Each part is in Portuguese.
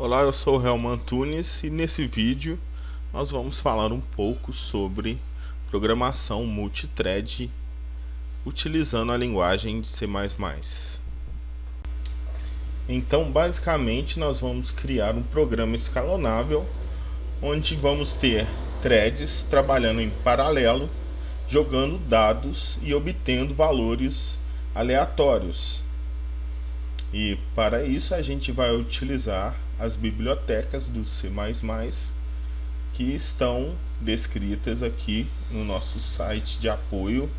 Olá, eu sou o Helman Antunes e nesse vídeo nós vamos falar um pouco sobre programação multithread utilizando a linguagem de C++. Então, basicamente, nós vamos criar um programa escalonável onde vamos ter threads trabalhando em paralelo, jogando dados e obtendo valores aleatórios. E para isso a gente vai utilizar as bibliotecas do C++ que estão descritas aqui no nosso site de apoio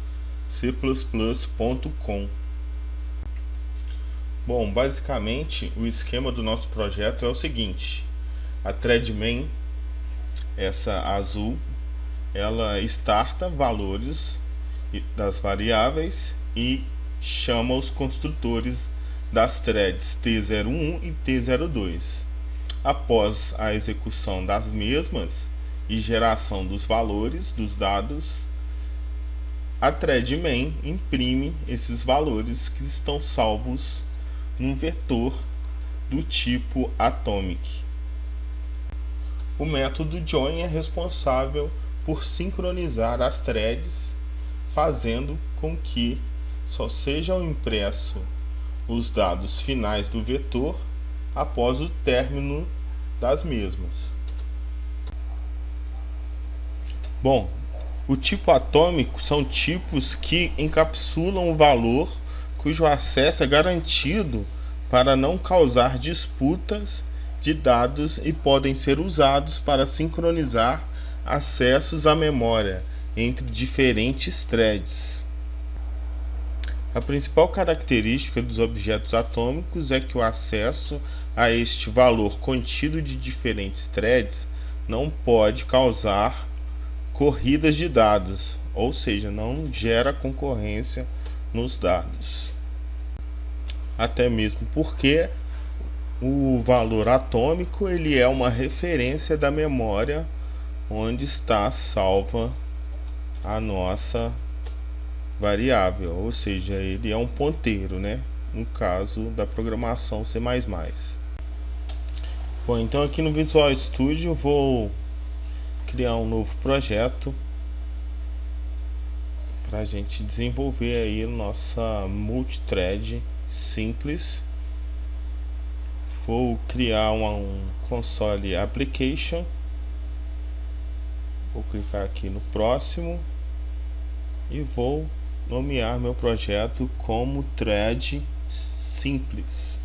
cplus.com. Bom, basicamente o esquema do nosso projeto é o seguinte: a thread main, essa azul, ela starta valores das variáveis e chama os construtores das threads T01 e T02. Após a execução das mesmas e geração dos valores dos dados, a thread main imprime esses valores que estão salvos num vetor do tipo atomic. O método join é responsável por sincronizar as threads, fazendo com que só sejam impressos os dados finais do vetor após o término das mesmas. Bom, o tipo atômico são tipos que encapsulam o valor cujo acesso é garantido para não causar disputas de dados e podem ser usados para sincronizar acessos à memória entre diferentes threads. A principal característica dos objetos atômicos é que o acesso a este valor contido de diferentes threads não pode causar corridas de dados, ou seja, não gera concorrência nos dados. Até mesmo porque o valor atômico ele é uma referência da memória onde está salva a nossa variável, ou seja, ele é um ponteiro, né? No caso da programação C++. Bom, então aqui no Visual Studio eu vou criar um novo projeto para a gente desenvolver aí nossa multithread simples. Vou criar um console application. Vou clicar aqui no próximo e vou nomear meu projeto como thread simples.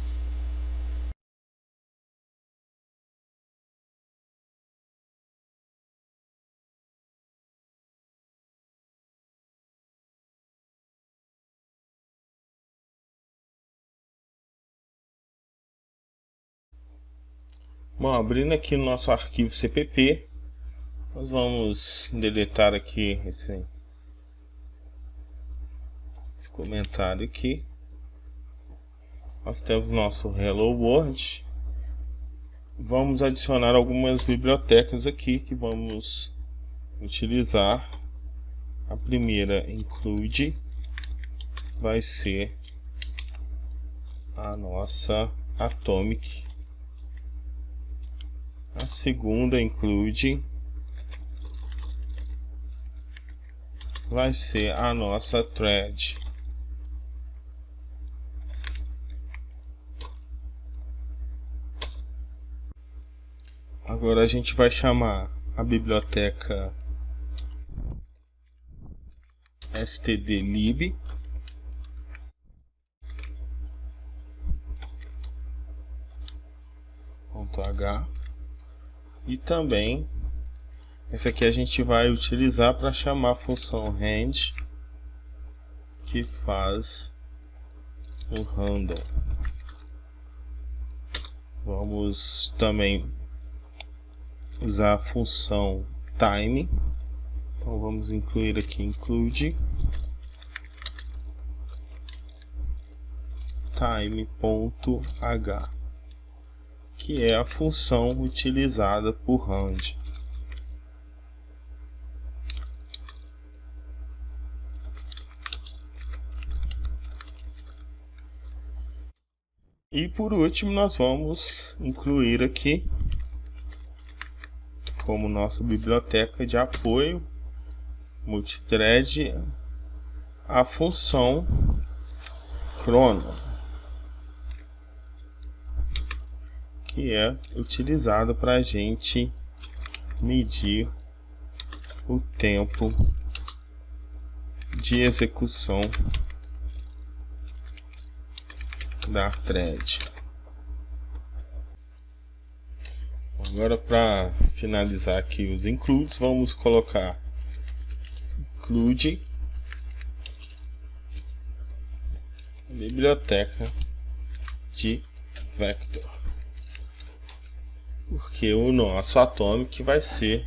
Bom, abrindo aqui no nosso arquivo CPP, nós vamos deletar aqui esse comentário aqui. Nós temos nosso Hello World. Vamos adicionar algumas bibliotecas aqui que vamos utilizar. A primeira include vai ser a nossa atomic. A segunda include vai ser a nossa thread. Agora a gente vai chamar a biblioteca stdlib .h e também essa aqui a gente vai utilizar para chamar a função rand que faz o random. Vamos também usar a função time. Então vamos incluir aqui include time.h, que é a função utilizada por rand. E por último nós vamos incluir aqui como nossa biblioteca de apoio multithread a função chrono, que é utilizada para a gente medir o tempo de execução da thread. Agora, para finalizar aqui os includes, vamos colocar include biblioteca de vector, porque o nosso atomic vai ser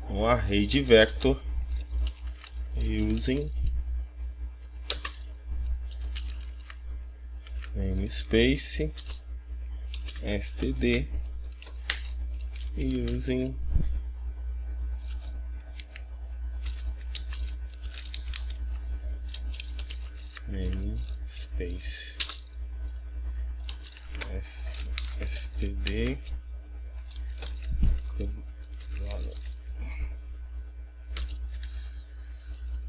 um array de vector using namespace std using namespace std.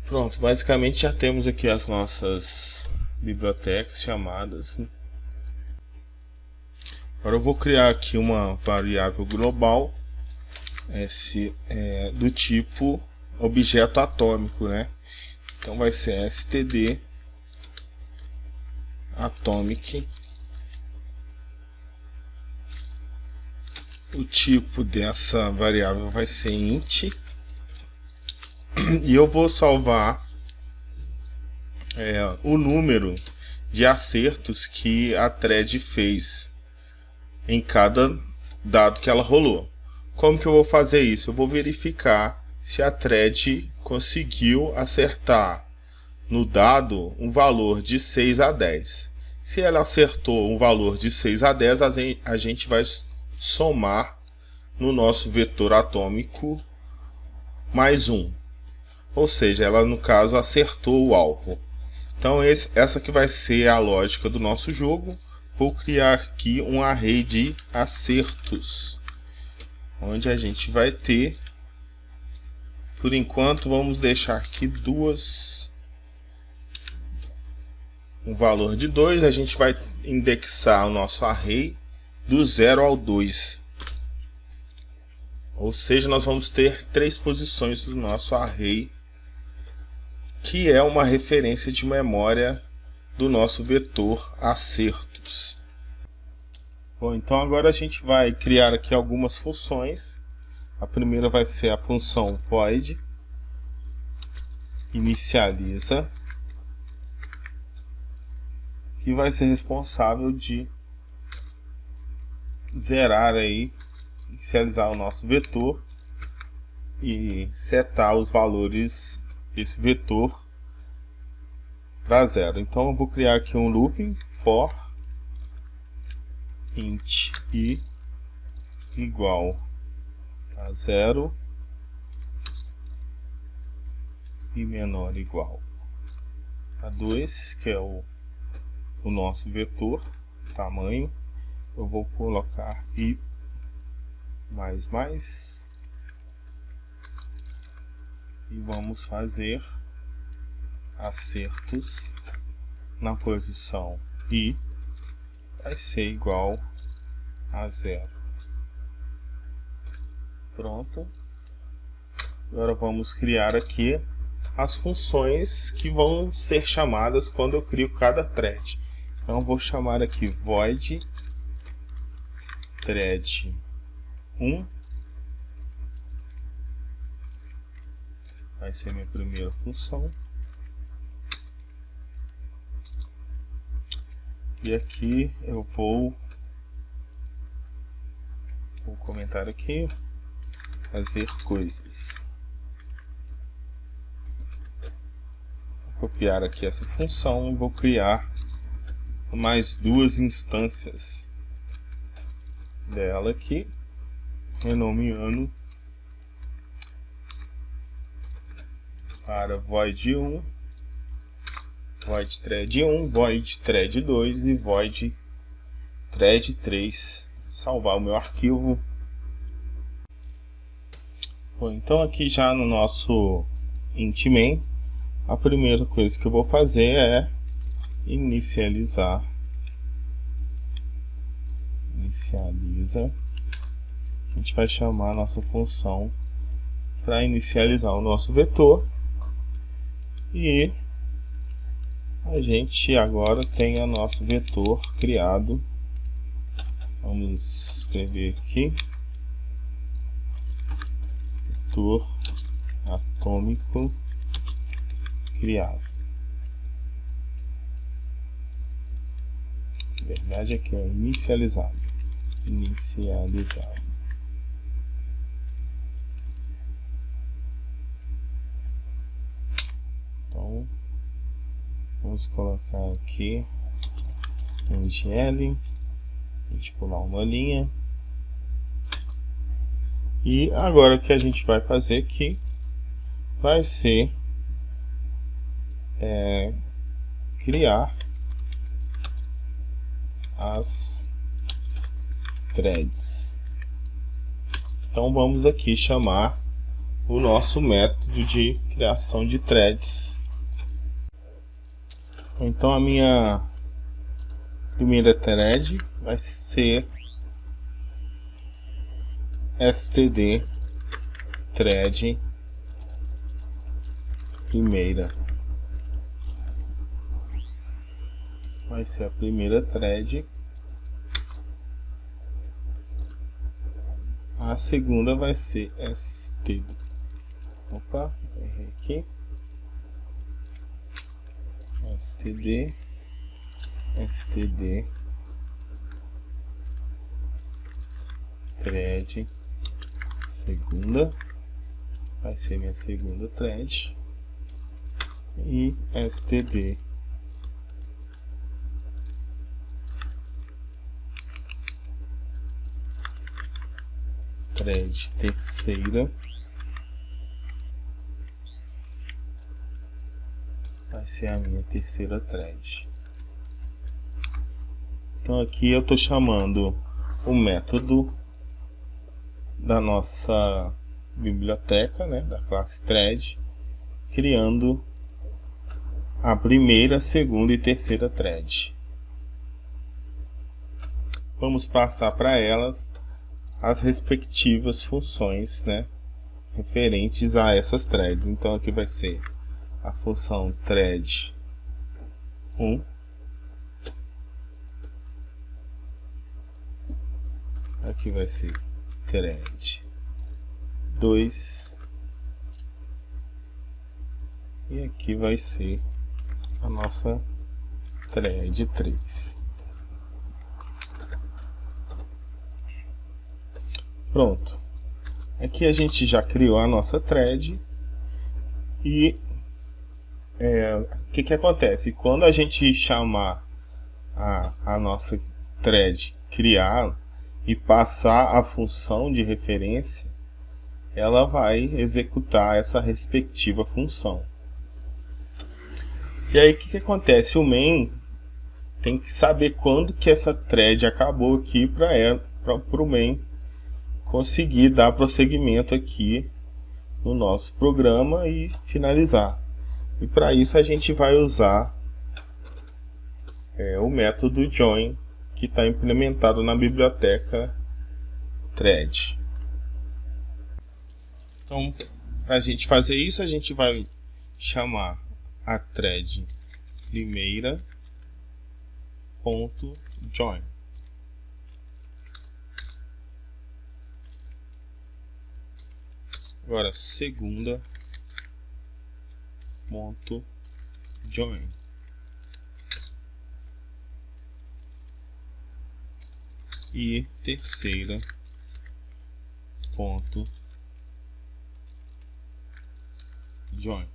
Pronto, basicamente já temos aqui as nossas bibliotecas chamadas. Agora eu vou criar aqui uma variável global do tipo objeto atômico, né? Então vai ser std atomic. O tipo dessa variável vai ser int. E eu vou salvar o número de acertos que a thread fez em cada dado que ela rolou. Como que eu vou fazer isso? Eu vou verificar se a thread conseguiu acertar no dado um valor de 6 a 10. Se ela acertou um valor de 6 a 10, a gente vai somar no nosso vetor atômico mais 1. Ou seja, ela no caso acertou o alvo. Então essa que vai ser a lógica do nosso jogo. Vou criar aqui um array de acertos, onde a gente vai ter, por enquanto vamos deixar aqui um valor de 2. A gente vai indexar o nosso array do 0 ao 2. Ou seja, nós vamos ter 3 posições do nosso array, que é uma referência de memória do nosso vetor acertos. Bom, então agora a gente vai criar aqui algumas funções. A primeira vai ser a função void inicializa, que vai ser responsável de zerar aí, inicializar o nosso vetor e setar os valores desse vetor para 0. Então eu vou criar aqui um looping for int i igual a 0 e menor igual a 2, que é o nosso vetor tamanho. Eu vou colocar i mais e vamos fazer acertos na posição i vai ser igual a 0. Pronto. Agora vamos criar aqui as funções que vão ser chamadas quando eu crio cada thread. Então vou chamar aqui void thread 1. Vai ser minha primeira função. E aqui eu vou comentar aqui, fazer coisas. Vou copiar aqui essa função e vou criar mais 2 instâncias dela aqui, renomeando para void 1, void thread 1, void thread 2 e void thread 3, salvar o meu arquivo. Bom, então aqui já no nosso int main, a primeira coisa que eu vou fazer é inicializa. A gente vai chamar a nossa função para inicializar o nosso vetor, e a gente agora tem o nosso vetor criado. Vamos escrever aqui vetor atômico criado. Na verdade aqui é inicializado. Então vamos colocar aqui um GL, a gente pular uma linha, e agora o que a gente vai fazer aqui vai ser criar as threads. Então vamos aqui chamar o nosso método de criação de threads. Então a minha primeira thread vai ser std thread primeira. Vai ser a primeira thread. A segunda vai ser std. Opa, errei aqui. std thread segunda, vai ser minha segunda thread, e std thread terceira, vai ser a minha terceira thread. Então aqui eu estou chamando o método da nossa biblioteca, né, da classe thread, criando a primeira, segunda e terceira thread. Vamos passar para elas as respectivas funções, né, referentes a essas threads. Então aqui vai ser a função thread 1, aqui vai ser thread 2, e aqui vai ser a nossa thread 3. Pronto. Aqui a gente já criou a nossa thread, e o que acontece? Quando a gente chamar a nossa thread, criar e passar a função de referência, ela vai executar essa respectiva função. E aí o que acontece? O main tem que saber quando que essa thread acabou aqui para o main conseguir dar prosseguimento aqui no nosso programa e finalizar. E para isso a gente vai usar o método join, que está implementado na biblioteca thread. Então, para a gente fazer isso, a gente vai chamar a thread primeira ponto join. Agora segunda ponto join. E terceira ponto join.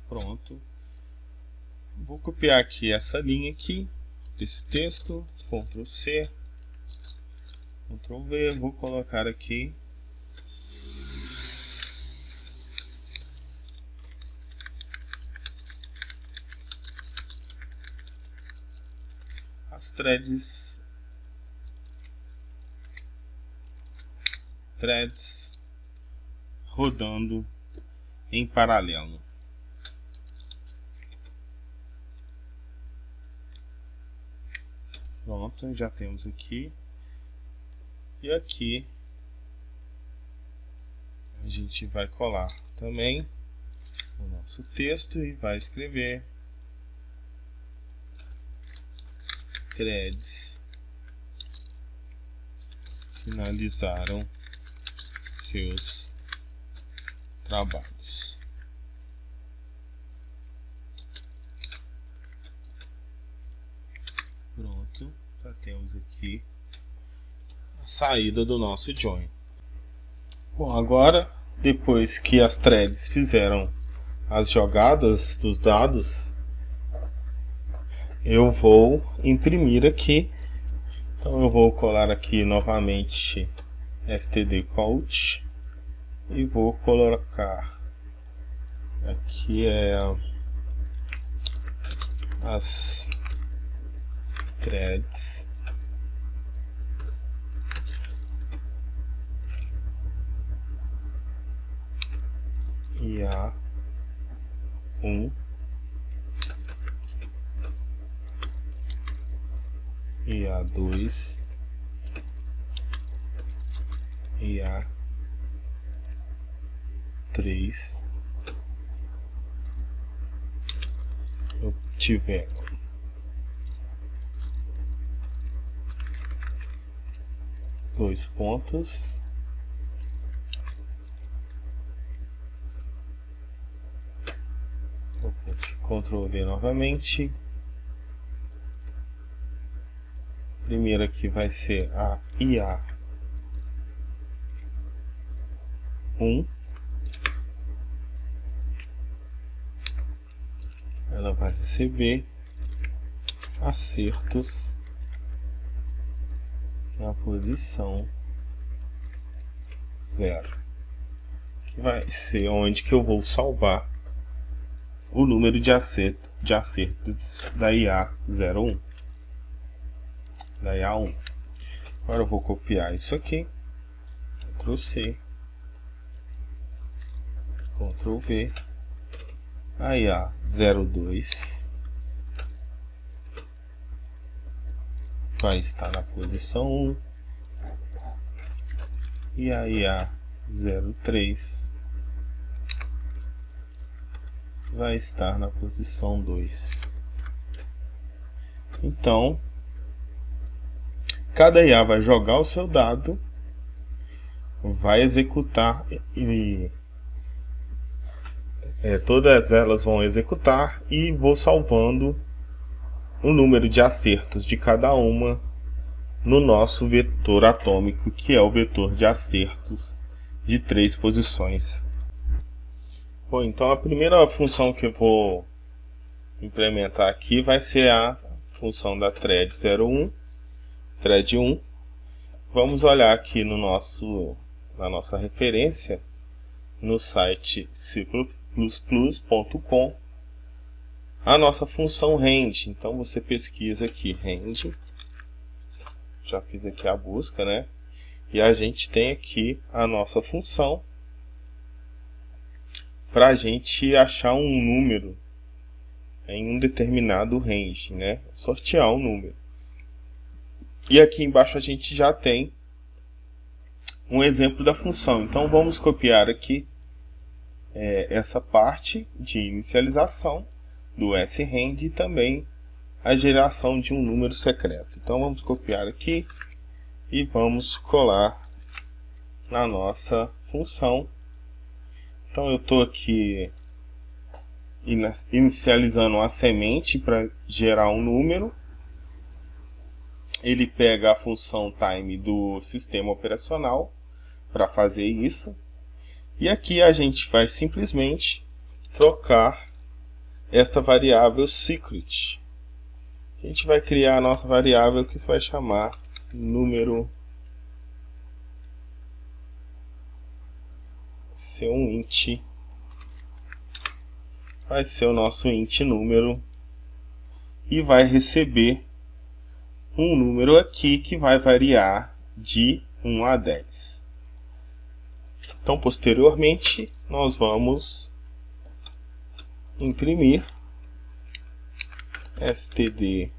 Pronto. Vou copiar aqui essa linha aqui desse texto, Ctrl C, Ctrl V, vou colocar aqui as threads rodando em paralelo. Pronto, já temos aqui. E aqui a gente vai colar também o nosso texto e vai escrever threads finalizaram seus trabalhos. Pronto, já temos aqui a saída do nosso join. Bom, agora depois que as threads fizeram as jogadas dos dados, eu vou imprimir aqui. Então eu vou colar aqui novamente std_cout e vou colocar aqui as threads IA1 IA2 IA3 tiver dois pontos, Ctrl V novamente. Primeiro aqui vai ser a IA1. Ela vai receber acertos na posição 0, que vai ser onde que eu vou salvar o número de acertos da IA01. Da IA1. Agora eu vou copiar isso aqui, Ctrl C, Ctrl V, a IA02 vai estar na posição 1 e a IA03 vai estar na posição 2. Então, cada IA vai jogar o seu dado, vai executar e todas elas vão executar e vou salvando o número de acertos de cada uma no nosso vetor atômico, que é o vetor de acertos de 3 posições. Bom, então a primeira função que eu vou implementar aqui vai ser a função da thread 01, thread 1. Vamos olhar aqui na nossa referência no site c++.com a nossa função rend. Então você pesquisa aqui rend, já fiz aqui a busca, né? E a gente tem aqui a nossa função para a gente achar um número em um determinado range, né? Sortear um número. E aqui embaixo a gente já tem um exemplo da função. Então vamos copiar aqui essa parte de inicialização do sRand e também a geração de um número secreto. Então vamos copiar aqui e vamos colar na nossa função. Então eu estou aqui inicializando uma semente para gerar um número. Ele pega a função time do sistema operacional para fazer isso. E aqui a gente vai simplesmente trocar esta variável secret. A gente vai criar a nossa variável que se vai chamar número, ser um int, vai ser o nosso int número e vai receber um número aqui que vai variar de 1 a 10. Então, posteriormente, nós vamos imprimir std_cout.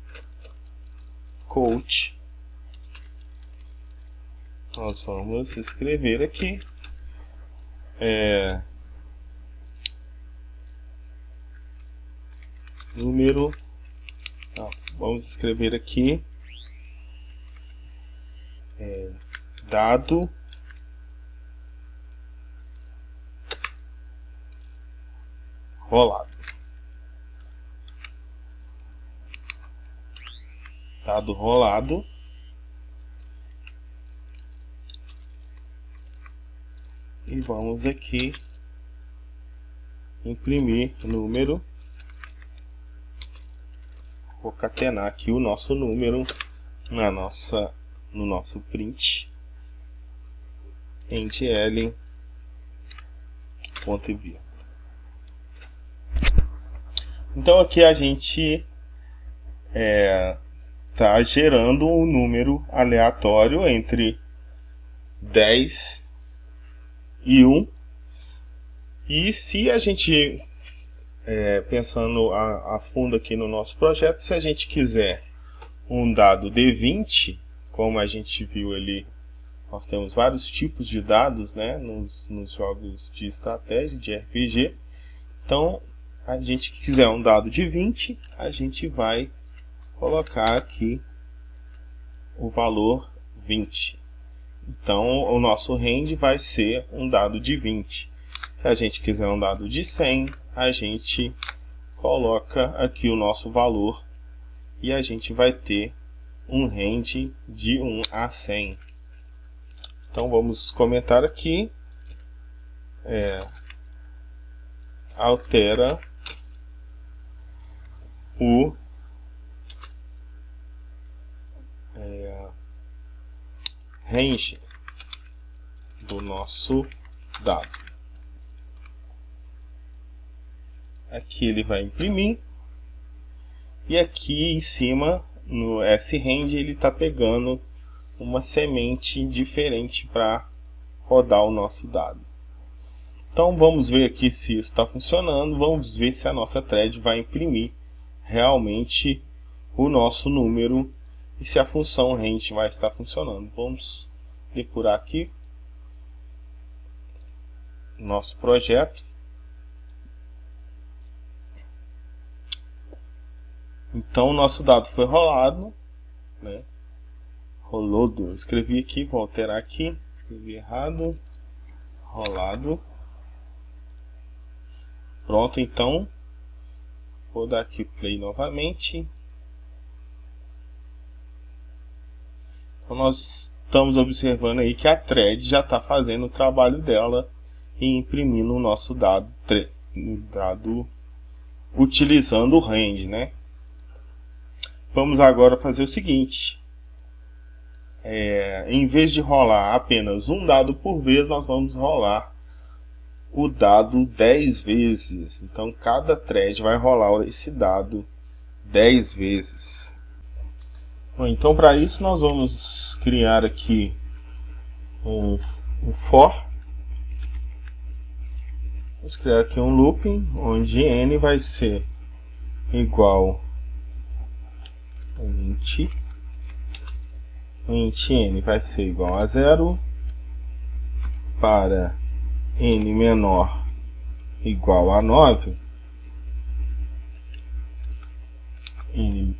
Nós vamos escrever aqui número. Não, vamos escrever aqui dado rolado. Dado rolado. E vamos aqui imprimir número. Vou concatenar aqui o nosso número no nosso print endl ponto e vírgula. Então aqui a gente está gerando um número aleatório entre 10 e 1. E se a gente, pensando a fundo aqui no nosso projeto, se a gente quiser um dado D20, como a gente viu ali, nós temos vários tipos de dados, né, nos jogos de estratégia, de RPG. Então, a gente quiser um dado de 20, a gente vai colocar aqui o valor 20. Então, o nosso range vai ser um dado de 20. Se a gente quiser um dado de 100, a gente coloca aqui o nosso valor e a gente vai ter um range de 1 a 100. Então, vamos comentar aqui. Altera o range do nosso dado. Aqui ele vai imprimir e aqui em cima no sRange ele está pegando uma semente diferente para rodar o nosso dado. Então vamos ver aqui se isso está funcionando, vamos ver se a nossa thread vai imprimir realmente o nosso número e se a função range vai estar funcionando. Vamos depurar aqui nosso projeto. Então o nosso dado foi rolado, né? Rolado, escrevi aqui, vou alterar aqui, escrevi errado, rolado. Pronto, então vou dar aqui play novamente. Então nós estamos observando aí que a thread já está fazendo o trabalho dela e imprimindo o nosso dado utilizando o range, né? Vamos agora fazer o seguinte. Em vez de rolar apenas um dado por vez, nós vamos rolar o dado 10 vezes. Então cada thread vai rolar esse dado 10 vezes. Bom, então para isso nós vamos criar aqui um for. Vamos criar aqui um looping onde n vai ser igual a int n vai ser igual a 0 para n menor igual a 9, n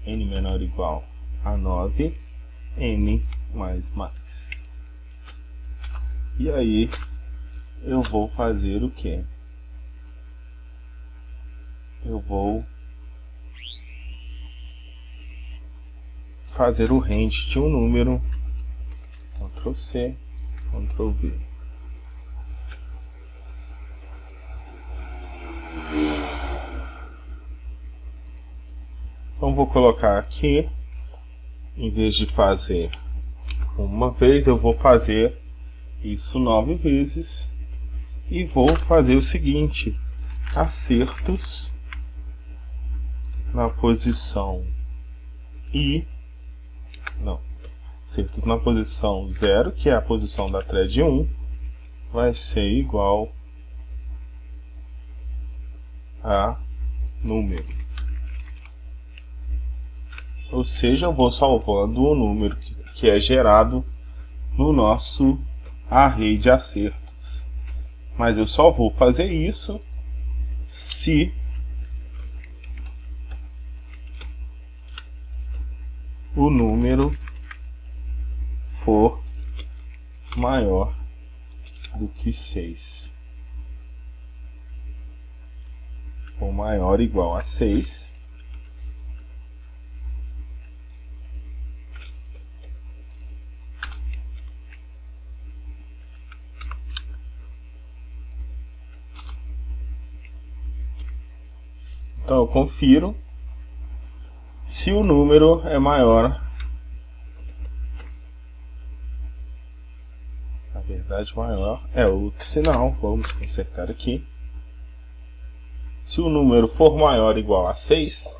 menor igual a 9, n mais mais. E aí eu vou fazer o que? Eu vou fazer o range de um número, Ctrl C, Ctrl V. Então vou colocar aqui, em vez de fazer uma vez, eu vou fazer isso 9 vezes e vou fazer o seguinte: acertos na posição e não, acertos na posição 0, que é a posição da thread 1, vai ser igual a número. Ou seja, eu vou salvando o número que é gerado no nosso array de acertos. Mas eu só vou fazer isso se o número for maior do que 6. Ou maior ou igual a 6. Então eu confiro se o número é maior. Na verdade, maior é outro sinal. Vamos consertar aqui. Se o número for maior ou igual a 6,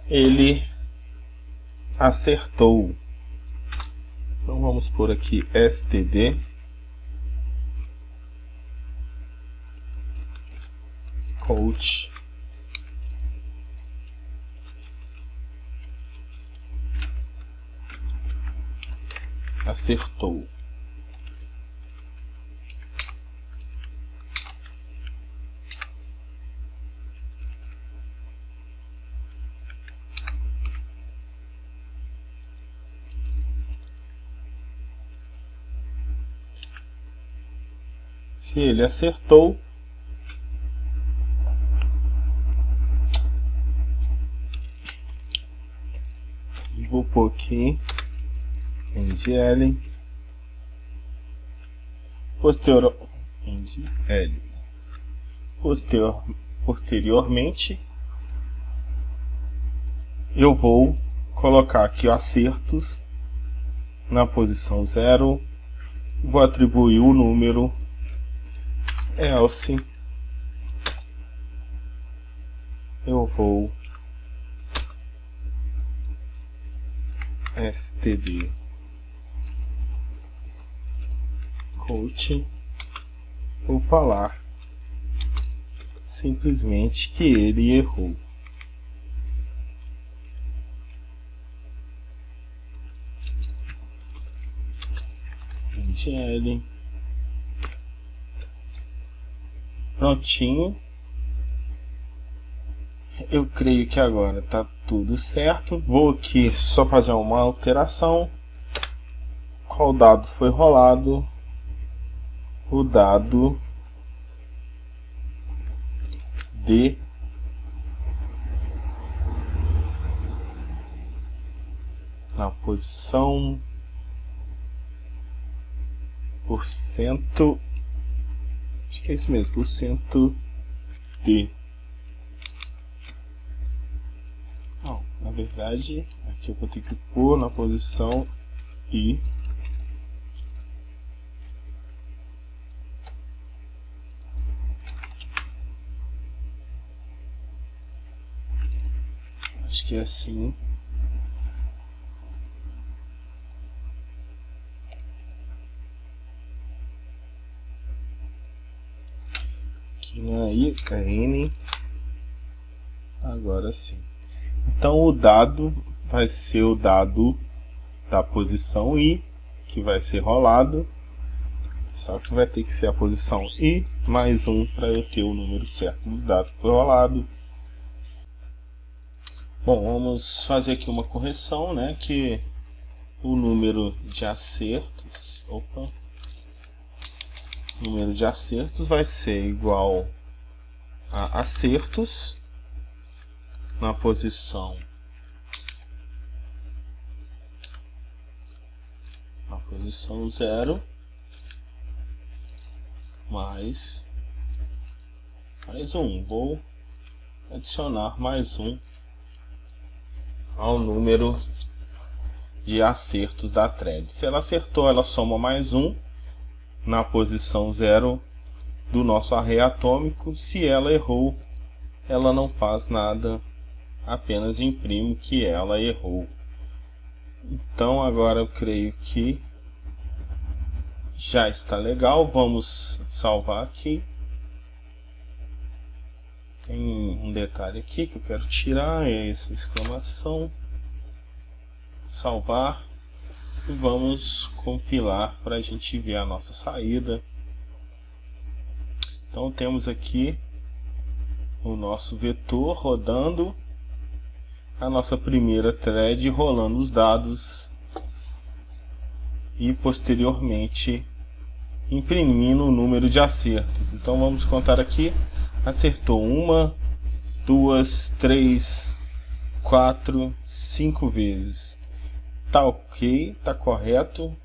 ele acertou. Então vamos por aqui std coach acertou. Se ele acertou, vou pôr aqui endl posteriormente eu vou colocar aqui acertos na posição 0, vou atribuir o número else, eu vou std coach, vou falar simplesmente que ele errou. Endl. Prontinho. Eu creio que agora está tudo certo. Vou aqui só fazer uma alteração. Qual dado foi rolado? O dado D na posição por cento, acho que é isso mesmo, por cento D. Não, na verdade, aqui eu vou ter que pôr na posição I. Acho que é assim. Aqui não é I, é N. Agora sim. Então o dado vai ser o dado da posição I, que vai ser rolado. Só que vai ter que ser a posição I mais 1 para eu ter o número certo do dado que foi rolado. Bom, vamos fazer aqui uma correção, né? Que o número de acertos, o número de acertos vai ser igual a acertos na posição 0 mais 1. Vou adicionar mais 1 ao número de acertos da thread. Se ela acertou, ela soma mais 1 na posição 0 do nosso array atômico. Se ela errou, ela não faz nada, apenas imprime que ela errou. Então agora eu creio que já está legal. Vamos salvar aqui. Tem um detalhe aqui que eu quero tirar, é essa exclamação. Salvar. E vamos compilar para a gente ver a nossa saída. Então temos aqui o nosso vetor rodando, a nossa primeira thread rolando os dados e posteriormente imprimindo o número de acertos. Então vamos contar aqui. Acertou 1, 2, 3, 4, 5 vezes. Tá ok, tá correto.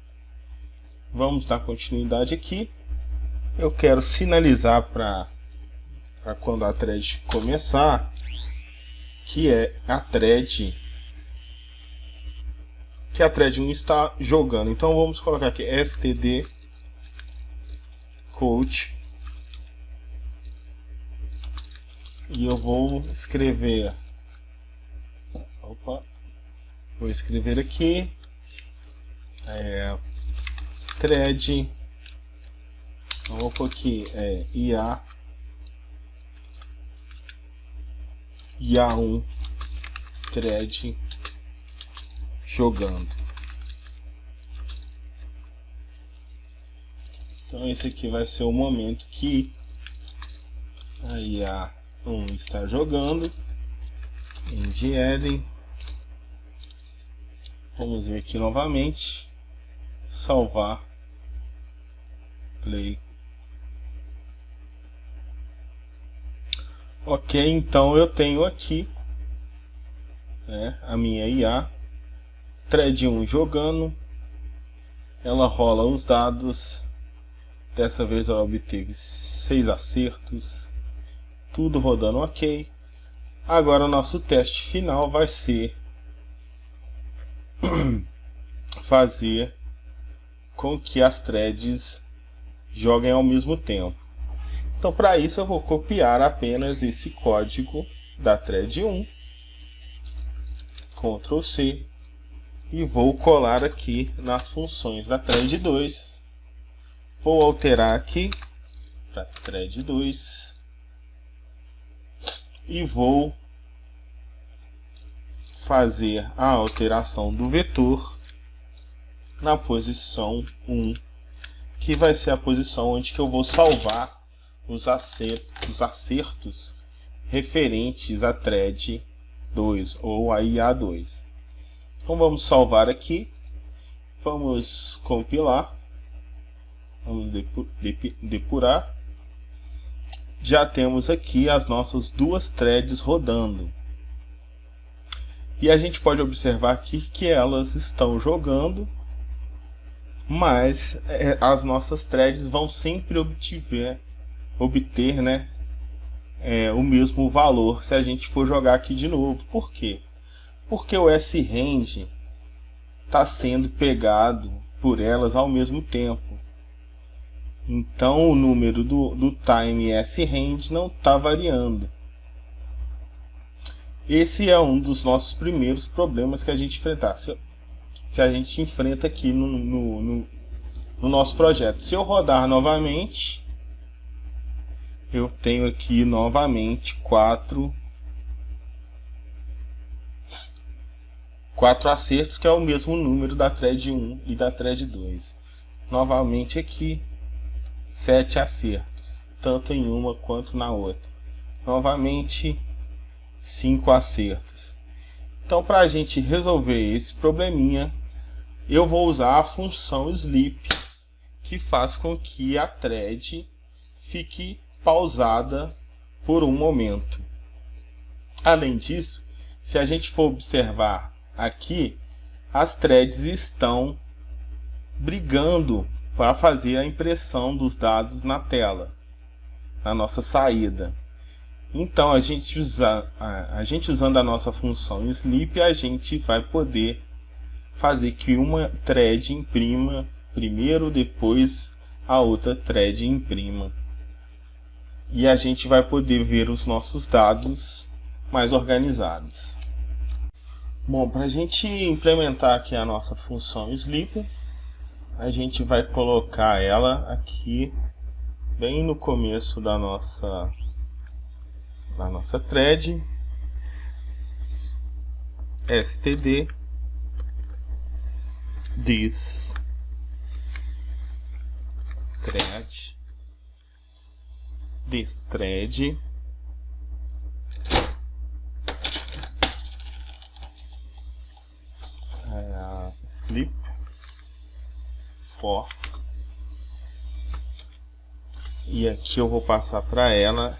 Vamos dar continuidade aqui. Eu quero sinalizar para quando a thread começar, que é a thread que a thread 1 está jogando. Então vamos colocar aqui std coach e eu vou escrever, vou escrever aqui thread, vou pôr aqui IA1 thread jogando. Então esse aqui vai ser o momento que a IA1 está jogando. NDL. Vamos ver aqui novamente. Salvar. Play. Ok, então eu tenho aqui a minha IA, thread 1 jogando, ela rola os dados, dessa vez ela obteve 6 acertos, tudo rodando ok. Agora o nosso teste final vai ser fazer com que as threads joguem ao mesmo tempo. Então para isso eu vou copiar apenas esse código da thread 1, Ctrl C, e vou colar aqui nas funções da thread 2. Vou alterar aqui para thread 2 e vou fazer a alteração do vetor na posição 1, que vai ser a posição onde que eu vou salvar os acertos referentes à thread 2 ou a IA2. Então vamos salvar aqui, vamos compilar, vamos depurar. Já temos aqui as nossas duas threads rodando. E a gente pode observar aqui que elas estão jogando, mas as nossas threads vão sempre obter o mesmo valor se a gente for jogar aqui de novo. Por quê? Porque o sRange está sendo pegado por elas ao mesmo tempo. Então o número do time sRange não está variando. Esse é um dos nossos primeiros problemas que a gente enfrentar. Se a gente enfrenta aqui no nosso projeto. Se eu rodar novamente, eu tenho aqui novamente 4 acertos, que é o mesmo número da thread 1 e da thread 2. Novamente aqui 7 acertos, tanto em uma quanto na outra. Novamente 5 acertos. Então, para a gente resolver esse probleminha, eu vou usar a função sleep, que faz com que a thread fique pausada por um momento. Além disso, se a gente for observar aqui, as threads estão brigando para fazer a impressão dos dados na tela, na nossa saída. Então a gente usando a nossa função sleep, a gente vai poder fazer que uma thread imprima primeiro, depois a outra thread imprima. E a gente vai poder ver os nossos dados mais organizados. Bom, para a gente implementar aqui a nossa função sleep, a gente vai colocar ela aqui bem no começo da nossa thread, std this thread sleep for, e aqui eu vou passar para ela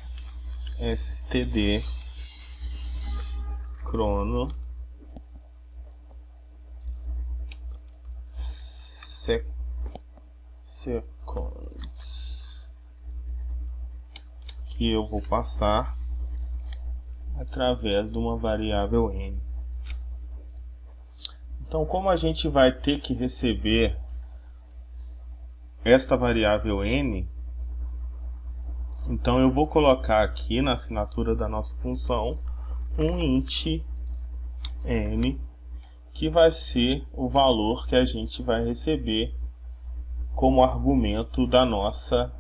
std chrono seconds, que eu vou passar através de uma variável n. Então, como a gente vai ter que receber esta variável n, então eu vou colocar aqui na assinatura da nossa função um int n, que vai ser o valor que a gente vai receber como argumento da nossa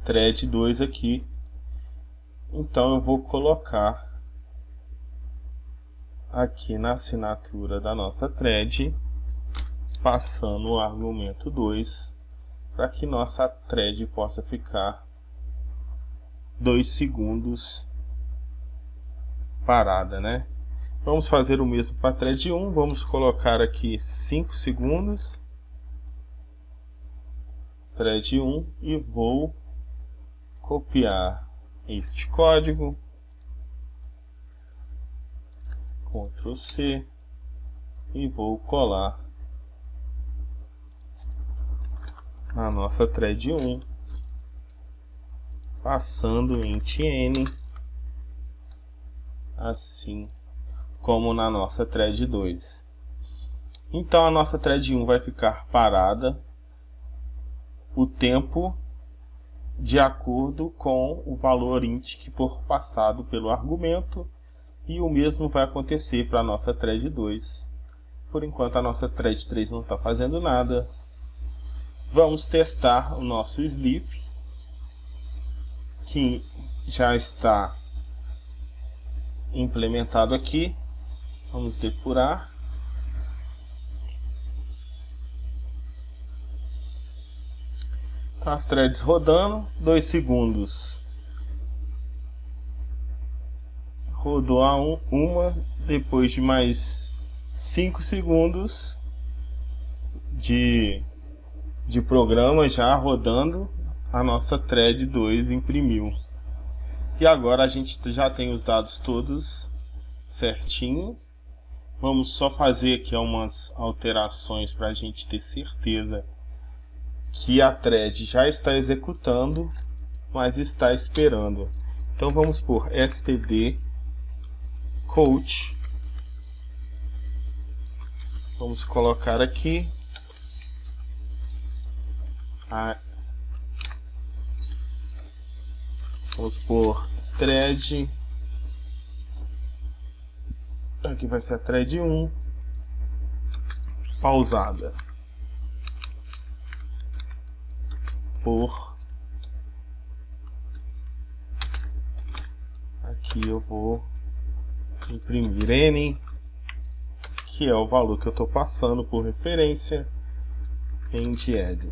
thread 2 aqui. Então eu vou colocar aqui na assinatura da nossa thread, passando o argumento 2, para que nossa thread possa ficar 2 segundos parada, né? Vamos fazer o mesmo para a thread 1, vamos colocar aqui 5 segundos, thread 1, e vou copiar este código, Ctrl C, e vou colar na nossa thread 1, passando o int n, assim como na nossa thread 2. Então a nossa thread 1 vai ficar parada o tempo de acordo com o valor int que for passado pelo argumento, e o mesmo vai acontecer para a nossa thread 2. Por enquanto a nossa thread 3 não está fazendo nada. Vamos testar o nosso sleep, que já está implementado aqui. Vamos depurar. Então, as threads rodando, 2 segundos. Rodou uma, depois de mais 5 segundos de programa já rodando, a nossa thread 2 imprimiu. E agora a gente já tem os dados todos certinhos. Vamos só fazer aqui umas alterações para a gente ter certeza que a thread já está executando, mas está esperando. Então vamos por std coach. Vamos colocar aqui vamos por thread, aqui vai ser a thread 1 pausada por, aqui eu vou imprimir n, que é o valor que eu estou passando por referência em add.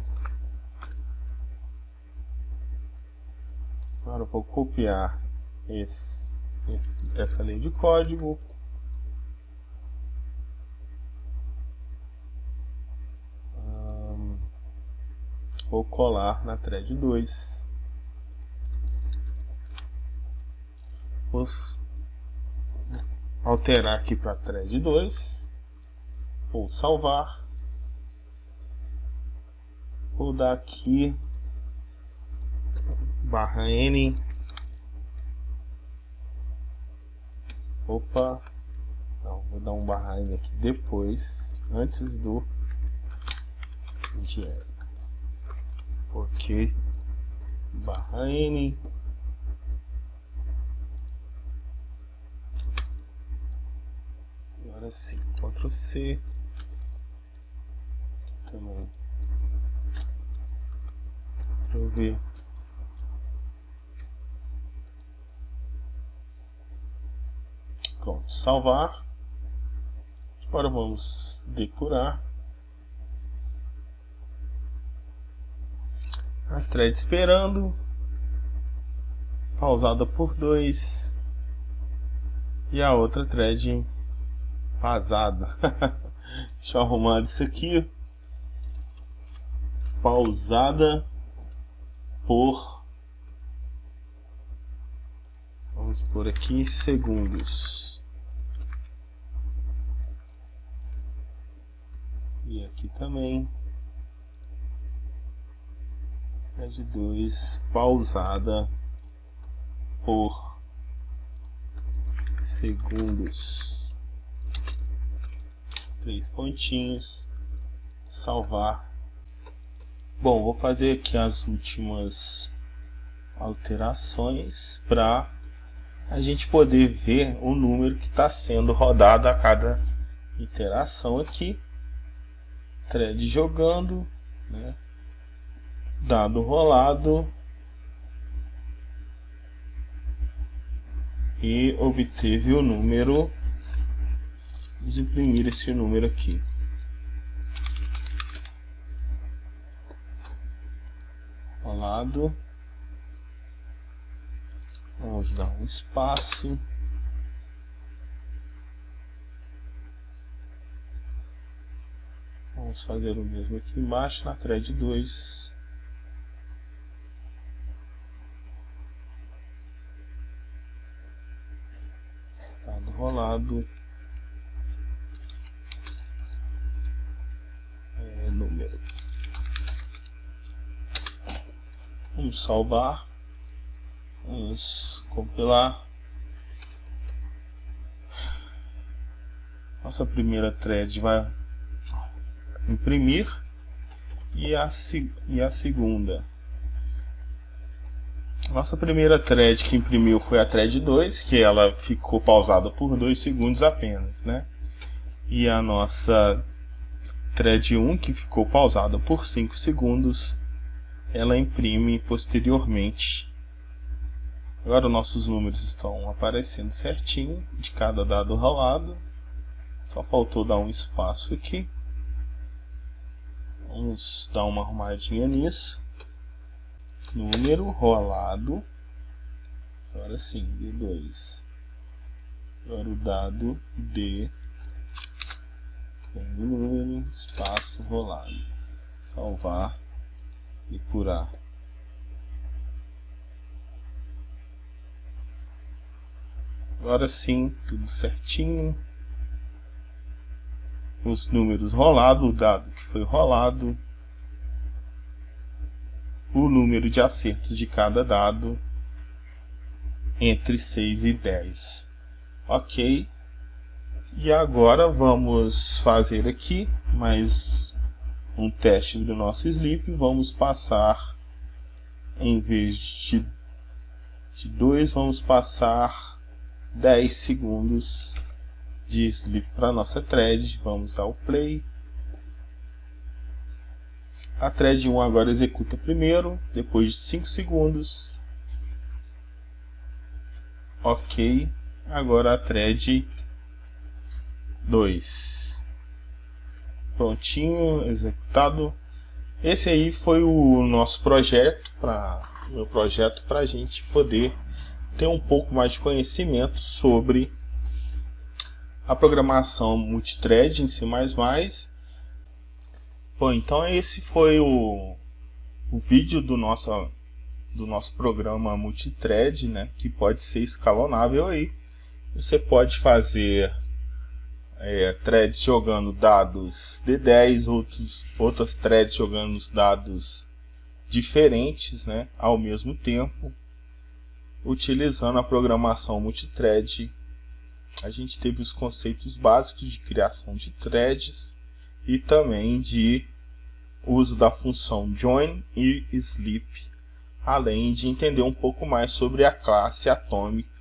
Agora eu vou copiar essa linha de código, vou colar na thread 2, vou alterar aqui para thread 2, vou salvar, vou dar aqui /n, opa, não, vou dar um /n aqui depois, antes do add, ok, /n, agora Agora sim, Ctrl C. Aqui também. Deixa eu ver. Pronto, salvar. Agora vamos depurar. As threads esperando. Pausada por 2. E a outra thread vazada. Deixa eu arrumar isso aqui. Pausada por, vamos por aqui, segundos. E aqui também. Thread 2 pausada por segundos. 3 pontinhos. Salvar. Bom, vou fazer aqui as últimas alterações para a gente poder ver o número que está sendo rodado a cada interação aqui. Thread jogando, né? Dado rolado e obteve o número. Vamos imprimir esse número aqui. Rolado. Vamos dar um espaço. Vamos fazer o mesmo aqui embaixo na thread 2. Dado rolado. Número. Vamos salvar. Vamos compilar. Nossa primeira thread vai imprimir. E a segunda. Nossa primeira thread que imprimiu foi a thread 2, que ela ficou pausada por 2 segundos apenas, né? E a nossa thread 1, que ficou pausada por 5 segundos, ela imprime posteriormente. Agora nossos números estão aparecendo certinho de cada dado rolado. Só faltou dar um espaço aqui. Vamos dar uma arrumadinha nisso. Número rolado. Agora sim, D2. Agora o dado D. Vem o número, espaço, rolado. Salvar. Depurar. Agora sim, tudo certinho. Os números rolados, o dado que foi rolado. O número de acertos de cada dado. Entre 6 e 10. Ok. E agora vamos fazer aqui mais um teste do nosso sleep. Vamos passar, em vez de 2, vamos passar 10 segundos de sleep para nossa thread. Vamos dar o play. A thread 1 agora executa primeiro, depois de 5 segundos. Ok. Agora a thread 2. Prontinho, executado. Esse aí foi o nosso projeto, meu projeto, para a gente poder ter um pouco mais de conhecimento sobre a programação multithread em C++. Bom, então esse foi o vídeo do nosso programa multithread, né, que pode ser escalonável aí. Você pode fazer threads jogando dados D10, outras threads jogando os dados diferentes, né, ao mesmo tempo, utilizando a programação multithread. A gente teve os conceitos básicos de criação de threads e também de uso da função join e sleep, além de entender um pouco mais sobre a classe atômica,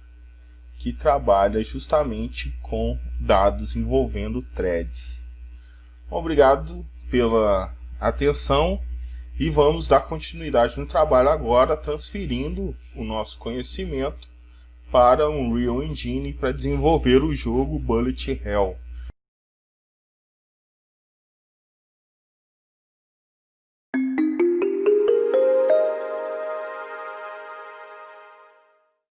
que trabalha justamente com dados envolvendo threads. Obrigado pela atenção e vamos dar continuidade no trabalho agora, transferindo o nosso conhecimento para um Unreal Engine para desenvolver o jogo Bullet Hell.